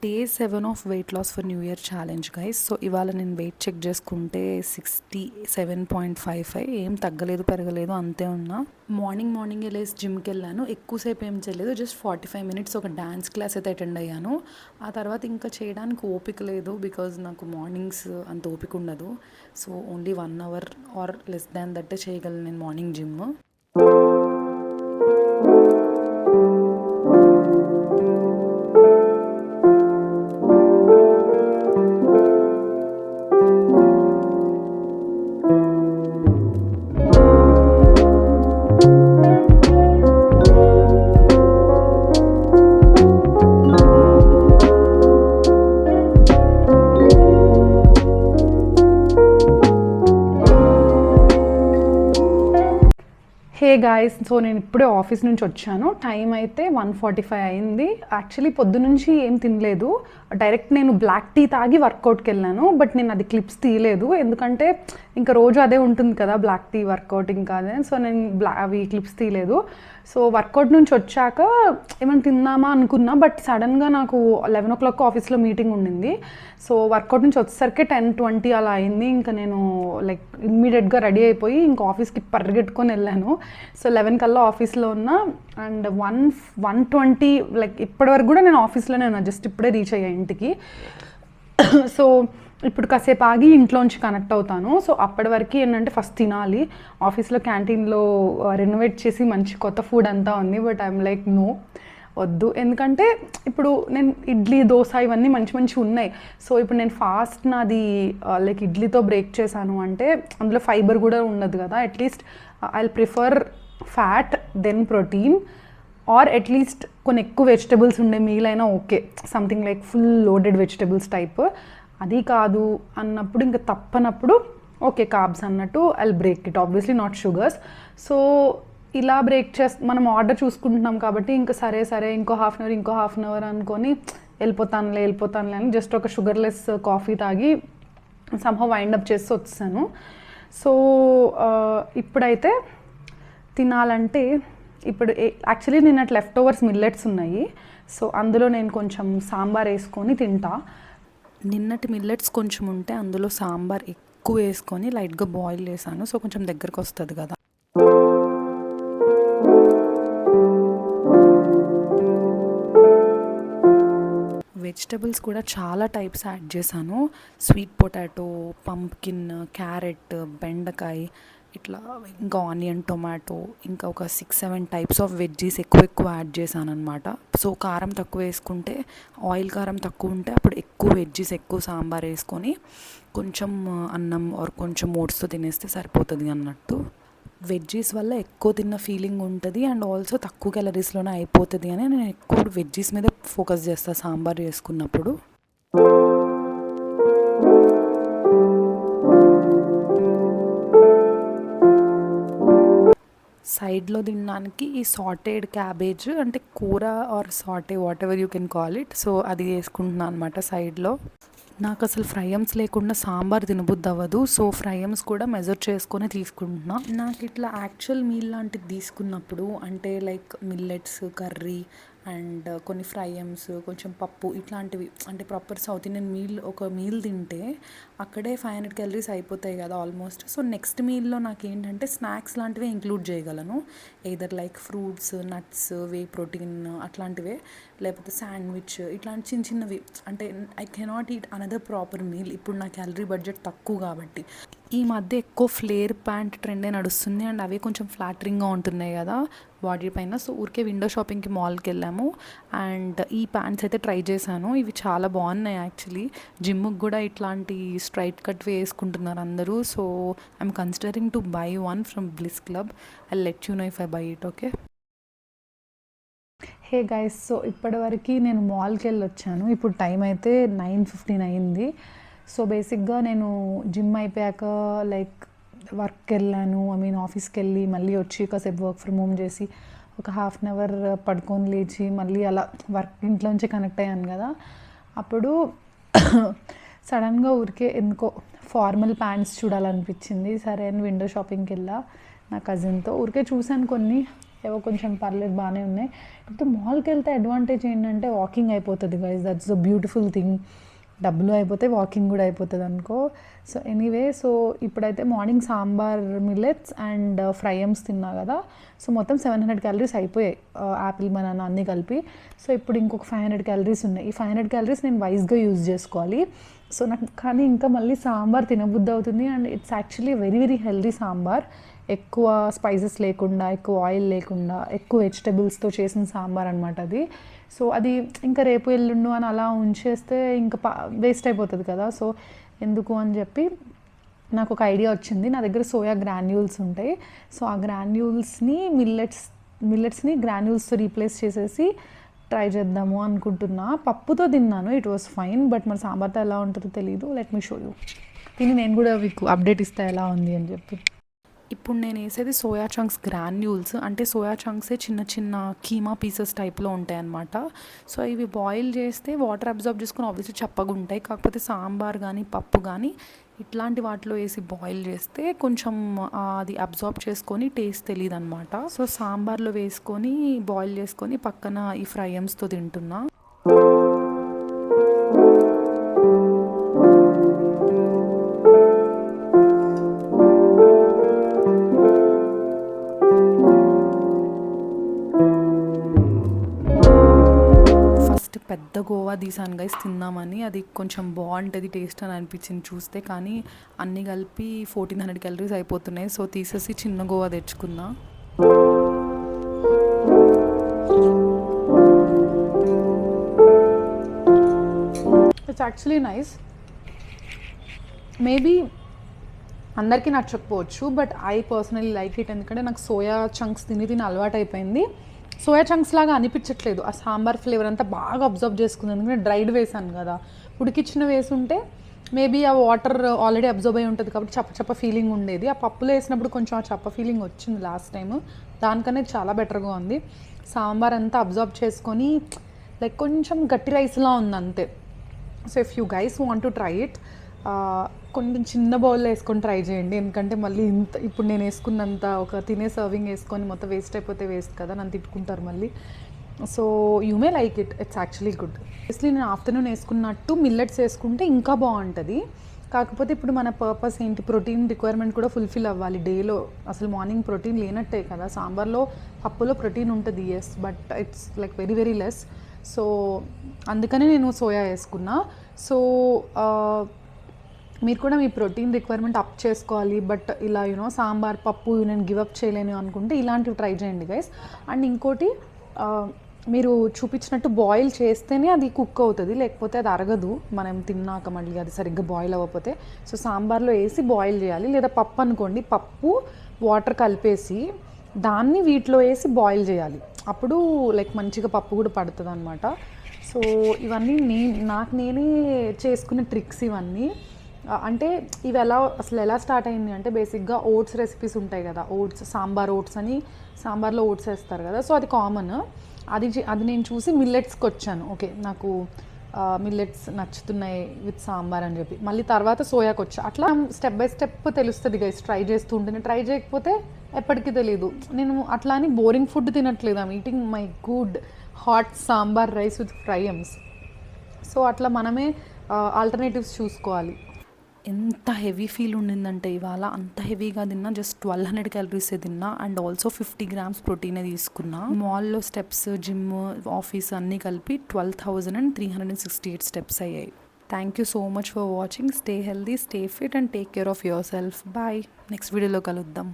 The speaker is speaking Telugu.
Day 7 of weight loss for new year challenge guys. So ఇవాళ నేను వెయిట్ చెక్ చేసుకుంటే 67.55, ఏం తగ్గలేదు పెరగలేదు, అంతే ఉన్నా. మార్నింగ్ వెళ్ళేసి జిమ్కి వెళ్ళాను. ఎక్కువసేపు ఏం చేయలేదు, జస్ట్ 45 minutes ఒక డ్యాన్స్ క్లాస్ అయితే అటెండ్ అయ్యాను. ఆ తర్వాత ఇంకా చేయడానికి ఓపిక లేదు, బికాజ్ నాకు మార్నింగ్స్ అంత ఓపిక ఉండదు. So only 1 hour or less than దట్టే చేయగలను నేను morning gym. Hey guys, so నేను ఇప్పుడే ఆఫీస్ నుంచి వచ్చాను. టైం అయితే 1:45 అయింది. యాక్చువల్లీ పొద్దునుంచి ఏం తినలేదు, డైరెక్ట్ నేను బ్లాక్ టీ తాగి వర్కౌట్కి వెళ్ళాను. బట్ నేను అది క్లిప్స్ తీయలేదు, ఎందుకంటే ఇంకా రోజు అదే ఉంటుంది కదా బ్లాక్ టీ వర్కౌట్ ఇంకా అదే. సో నేను అవి క్లిప్స్ తీయలేదు. సో వర్కౌట్ నుంచి వచ్చాక ఏమైనా తిందామా అనుకున్నా, బట్ సడన్గా నాకు 11 o'clock ఆఫీస్లో మీటింగ్ ఉండింది. సో వర్కౌట్ నుంచి వచ్చేసరికి 10:20 అలా అయింది. ఇంకా నేను లైక్ ఇమ్మీడియట్గా రెడీ అయిపోయి ఇంకా ఆఫీస్కి పరిగెట్టుకొని వెళ్ళాను. సో 11 కల్లా ఆఫీస్లో ఉన్నా. అండ్ 1:20 లైక్ ఇప్పటివరకు కూడా నేను ఆఫీస్లోనే ఉన్నా, జస్ట్ ఇప్పుడే రీచ్ అయ్యా ఇంటికి. సో ఇప్పుడు కాసేపు ఆగి ఇంట్లోంచి కనెక్ట్ అవుతాను. సో అప్పటి వరకు ఏంటంటే ఫస్ట్ తినాలి. ఆఫీస్లో క్యాంటీన్లో రెనోవేట్ చేసి మంచి కొత్త ఫుడ్ అంతా ఉంది, బట్ ఐఎమ్ లైక్ నో వద్దు, ఎందుకంటే ఇప్పుడు నేను ఇడ్లీ దోశ ఇవన్నీ మంచి ఉన్నాయి. సో ఇప్పుడు నేను ఫాస్ట్ నాది లైక్ ఇడ్లీతో బ్రేక్ చేశాను అంటే అందులో ఫైబర్ కూడా ఉండదు కదా. At least I prefer fat then protein, or at least కొన్ని ఎక్కువ వెజిటబుల్స్ ఉండే మీల్ అయినా okay, something like full loaded vegetables type. అది కాదు అన్నప్పుడు ఇంకా తప్పనప్పుడు ఓకే కార్బ్స్ అన్నట్టు I break it, obviously not sugars. So ఇలా బ్రేక్ మనం ఆర్డర్ చూసుకుంటున్నాం కాబట్టి ఇంకా సరే ఇంకో హాఫ్ అన్ అవర్ అనుకొని వెళ్ళిపోతానులే అని జస్ట్ ఒక షుగర్లెస్ కాఫీ తాగి సమ్హౌ వైండప్ చేసి వచ్చాను. సో ఇప్పుడైతే తినాలంటే ఇప్పుడు యాక్చువల్లీ నిన్నటి లెఫ్ట్ ఓవర్స్ మిల్లెట్స్ ఉన్నాయి. సో అందులో నేను కొంచెం సాంబార్ వేసుకొని తింటా. నిన్నటి మిల్లెట్స్ కొంచెం ఉంటే అందులో సాంబార్ ఎక్కువ వేసుకొని లైట్గా బాయిల్ చేశాను. సో కొంచెం దగ్గరకు వస్తుంది కదా. వెజిటబుల్స్ కూడా చాలా టైప్స్ యాడ్ చేశాను. స్వీట్ పొటాటో, పంప్కిన్, క్యారెట్, బెండకాయ, ఇట్లా ఇంకా ఆనియన్, టొమాటో, ఇంకా ఒక 6-7 టైప్స్ ఆఫ్ వెజ్జీస్ ఎక్కువ యాడ్ చేశాను అనమాట. సో కారం తక్కువ వేసుకుంటే, ఆయిల్ కారం తక్కువ ఉంటే అప్పుడు ఎక్కువ వెజ్జీస్ ఎక్కువ సాంబార్ వేసుకొని కొంచెం అన్నం ఆర్ కొంచెం ఓట్స్తో తినేస్తే సరిపోతుంది అన్నట్టు. వెజ్జీస్ వల్ల ఎక్కువ తిన్న ఫీలింగ్ ఉంటుంది అండ్ ఆల్సో తక్కువ క్యాలరీస్లోనే అయిపోతుంది అని నేను ఎక్కువ వెజ్జీస్ మీద ఫోకస్ చేస్తాను సాంబార్ చేసుకున్నప్పుడు. సైడ్లో తినడానికి ఈ సాటెడ్ క్యాబేజ్ అంటే కూర or saute whatever you can call it. So అది వేసుకుంటున్నాను అనమాట సైడ్లో. నాకు అసలు ఫ్రైయమ్స్ లేకుండా సాంబార్ తినబుద్ధి అవ్వదు. సో ఫ్రైయమ్స్ కూడా మెజర్ చేసుకొని తీసుకుంటున్నా. నాకు ఇట్లా యాక్చువల్ మీల్ లాంటిది తీసుకున్నప్పుడు అంటే లైక్ మిల్లెట్స్ కర్రీ అండ్ కొన్ని ఫ్రైయమ్స్, కొంచెం పప్పు ఇట్లాంటివి అంటే ప్రాపర్ సౌత్ ఇండియన్ ఒక మీల్ తింటే అక్కడే 500 calories అయిపోతాయి కదా ఆల్మోస్ట్. సో నెక్స్ట్ మీల్లో నాకు ఏంటంటే స్నాక్స్ లాంటివి ఇంక్లూడ్ చేయగలను, either like fruits, nuts, whey protein అట్లాంటివే, లేకపోతే శాండ్విచ్ ఇట్లాంటి చిన్నవి. అంటే I cannot eat another proper meal. ఇప్పుడు నా క్యాలరీ బడ్జెట్ తక్కువ కాబట్టి. ఈ మధ్య ఎక్కువ ఫ్లేర్ ప్యాంట్ ట్రెండే నడుస్తుంది అండ్ అవి కొంచెం ఫ్లాటరింగ్గా ఉంటున్నాయి కదా బాడీ పైన. సో ఊరికే విండో షాపింగ్కి మాల్కి వెళ్ళాము అండ్ ఈ ప్యాంట్స్ అయితే ట్రై చేశాను. ఇవి చాలా బాగున్నాయి యాక్చువల్లీ. జిమ్కి కూడా ఇట్లాంటి స్ట్రైట్ కట్ వేసుకుంటున్నారు అందరూ. So I'm considering to buy one from bliss club. I let you know if I by it. Okay. Hey guys, so ఇప్పటివరకు నేను మాల్కి వెళ్ళి వచ్చాను. ఇప్పుడు టైం అయితే 9:15 అయింది. సో బేసిక్గా నేను జిమ్ అయిపోయాక లైక్ వర్క్కి వెళ్ళాను, ఆఫీస్కి వెళ్ళి మళ్ళీ వచ్చి కాసేపు వర్క్ ఫ్రమ్ హోమ్ చేసి ఒక హాఫ్ అన్ అవర్ పడుకొని లేచి మళ్ళీ అలా ఇంట్లోంచి కనెక్ట్ అయ్యాను కదా. అప్పుడు సడన్గా ఊరికే ఎందుకో ఫార్మల్ ప్యాంట్స్ చూడాలనిపించింది. సరే అని విండో షాపింగ్కి వెళ్ళా నా కజిన్తో. ఊరికే చూశాను కొన్ని, ఏవో కొంచెం పర్లేదు బాగానే ఉన్నాయి. కాకపోతే మాల్కి వెళ్తే అడ్వాంటేజ్ ఏంటంటే వాకింగ్ అయిపోతుంది guys, that's the beautiful thing. డబ్బులు అయిపోతే వాకింగ్ కూడా అయిపోతుంది అనుకో. సో ఎనీవే, సో ఇప్పుడైతే మార్నింగ్ సాంబార్, మిల్లెట్స్ అండ్ ఫ్రైయమ్స్ తిన్నా కదా, సో మొత్తం 700 క్యాలరీస్ అయిపోయాయి, యాపిల్ బనానా అన్నీ కలిపి. సో ఇప్పుడు ఇంకొక 500 క్యాలరీస్ ఉన్నాయి. ఈ 500 క్యాలరీస్ నేను వైజ్గా యూజ్ చేసుకోవాలి. సో నాకు కానీ ఇంకా మళ్ళీ సాంబార్ తినబుద్ధి అవుతుంది. And it's actually very very healthy sambar. ఎక్కువ స్పైసెస్ లేకుండా, ఎక్కువ ఆయిల్ లేకుండా, ఎక్కువ వెజిటబుల్స్తో చేసిన సాంబార్ అనమాట అది. సో అది ఇంకా రేపు ఎల్లుండు అని అలా ఉంచేస్తే ఇంకా వేస్ట్ అయిపోతుంది కదా. సో ఎందుకు అని చెప్పి నాకు ఒక ఐడియా వచ్చింది. నా దగ్గర సోయా గ్రాన్యూల్స్ ఉంటాయి. సో ఆ గ్రాన్యూల్స్ని మిల్లెట్స్ని గ్రాన్యూల్స్తో రీప్లేస్ చేసేసి ట్రై చేద్దాము అనుకుంటున్నా. పప్పుతో తిన్నాను, ఇట్ వాస్ ఫైన్. బట్ మరి సాంబార్తో ఎలా ఉంటుందో తెలీదు. Let me show you. తిని నేను కూడా మీకు అప్డేట్ ఇస్తా ఎలా ఉంది అని చెప్పి. ఇప్పుడు నేను వేసేది సోయా చంక్స్ గ్రాన్యూల్స్. అంటే సోయా చంక్సే చిన్న చిన్న కీమా పీసెస్ టైప్లో ఉంటాయి అన్నమాట. సో ఇవి బాయిల్ చేస్తే వాటర్ అబ్జర్వ్ చేసుకుని ఆబ్వియస్లీ చప్పగా ఉంటాయి. కాకపోతే సాంబార్ కానీ పప్పు కానీ ఇట్లాంటి వాటిలో వేసి బాయిల్ చేస్తే కొంచెం అది అబ్జార్బ్ చేసుకొని టేస్ట్ తెలియదు అనమాట. సో సాంబార్లో వేసుకొని బాయిల్ చేసుకొని పక్కన ఈ ఫ్రైయమ్స్తో తింటున్నా. పెద్ద గోవా తీసాను గైస్ తిందామని. అది కొంచెం బాగుంటుంది టేస్ట్ అని అనిపించింది చూస్తే. కానీ అన్నీ కలిపి 1400 క్యాలరీస్ అయిపోతున్నాయి. సో తీసేసి చిన్న గోవా తెచ్చుకున్నా. It's actually nice. మేబీ అందరికీ నచ్చకపోవచ్చు, but I personally like it. ఎందుకంటే నాకు సోయా చంక్స్ తిని అలవాటు అయిపోయింది. సోయా చంక్స్ లాగా అనిపించట్లేదు. ఆ సాంబార్ ఫ్లేవర్ అంతా బాగా అబ్జర్వ్ చేసుకుంది. ఎందుకంటే డ్రైడ్ వేసాను కదా, ఉడికిచ్చిన వేసుంటే మేబీ ఆ వాటర్ ఆల్రెడీ అబ్జర్వ్ అయి ఉంటుంది కాబట్టి చప్ప ఫీలింగ్ ఉండేది. ఆ పప్పులో వేసినప్పుడు కొంచెం ఆ చప్ప ఫీలింగ్ వచ్చింది లాస్ట్ టైం. దానికనే చాలా బెటర్గా ఉంది. సాంబార్ అంతా అబ్జర్వ్ చేసుకొని లైక్ కొంచెం గట్టి రైస్లా ఉంది అంతే. So if you guys want to try it, కొంచెం చిన్న బౌల్లో వేసుకొని ట్రై చేయండి. ఎందుకంటే మళ్ళీ ఇప్పుడు నేను వేసుకున్నంత ఒక తినే సర్వింగ్ వేసుకొని మొత్తం వేస్ట్ అయిపోతే వేస్ట్ కదా, నన్ను తిట్టుకుంటారు మళ్ళీ. So you may like it, it's actually good. Basically నేను ఆఫ్టర్నూన్ వేసుకున్నట్టు మిల్లెట్స్ వేసుకుంటే ఇంకా బాగుంటుంది. కాకపోతే ఇప్పుడు మన పర్పస్ ఏంటి, ప్రోటీన్ రిక్వైర్మెంట్ కూడా ఫుల్ఫిల్ అవ్వాలి డేలో. అసలు మార్నింగ్ ప్రోటీన్ లేనట్టే కదా. సాంబార్లో పప్పులో ప్రోటీన్ ఉంటుంది, yes, but it's like very very less. So అందుకనే నేను సోయా వేసుకున్నా. సో మీరు కూడా మీ ప్రోటీన్ రిక్వైర్మెంట్ అప్ చేసుకోవాలి, బట్ ఇలా సాంబార్ పప్పు నేను గివప్ చేయలేను అనుకుంటే ఇలాంటివి ట్రై చేయండి గైస్. అండ్ ఇంకోటి, మీరు చూపించినట్టు బాయిల్ చేస్తేనే అది కుక్ అవుతుంది, లేకపోతే అది అరగదు మనం తిన్నాక మళ్ళీ అది సరిగ్గా బాయిల్ అవ్వకపోతే. సో సాంబార్లో వేసి బాయిల్ చేయాలి. లేదా పప్పు అనుకోండి, పప్పు వాటర్ కలిపేసి దాన్ని వీటిలో వేసి బాయిల్ చేయాలి. అప్పుడు లైక్ మంచిగా పప్పు కూడా పడుతుంది అనమాట. సో ఇవన్నీ నాకు నేనే చేసుకునే ట్రిక్స్ ఇవన్నీ. అంటే ఇవి అసలు ఎలా స్టార్ట్ అయింది అంటే, బేసిక్గా ఓట్స్ రెసిపీస్ ఉంటాయి కదా, సాంబార్ ఓట్స్ అని, సాంబార్లో ఓట్స్ వేస్తారు కదా. సో అది కామన్. అది నేను చూసి మిల్లెట్స్కి వచ్చాను. ఓకే, నాకు మిల్లెట్స్ నచ్చుతున్నాయి విత్ సాంబార్ అని చెప్పి మళ్ళీ తర్వాత సోయాకి వచ్చా. అట్లా స్టెప్ బై స్టెప్ తెలుస్తుంది గైస్, ట్రై చేస్తూ ఉంటుంది. ట్రై చేయకపోతే ఎప్పటికీ తెలియదు. నేను అట్లా అని బోరింగ్ ఫుడ్ తినట్లేదు. I'm eating my good hot sambar rice with fryums. So అట్లా మనమే ఆల్టర్నేటివ్స్ చూసుకోవాలి. ఎంత హెవీ ఫీల్ ఉండిందంటే ఇవాళ, అంత హెవీగా తిన్నా. జస్ట్ 1200 క్యాలరీసే తిన్నా. అండ్ ఆల్సో 50 grams ప్రోటీనే తీసుకున్నా. మాల్లో స్టెప్స్, జిమ్, ఆఫీస్ అన్నీ కలిపి 12,368 స్టెప్స్ అయ్యాయి. Thank you so much for watching. Stay healthy, stay fit and take care of yourself. Bye. Next వీడియోలో కలుద్దాం.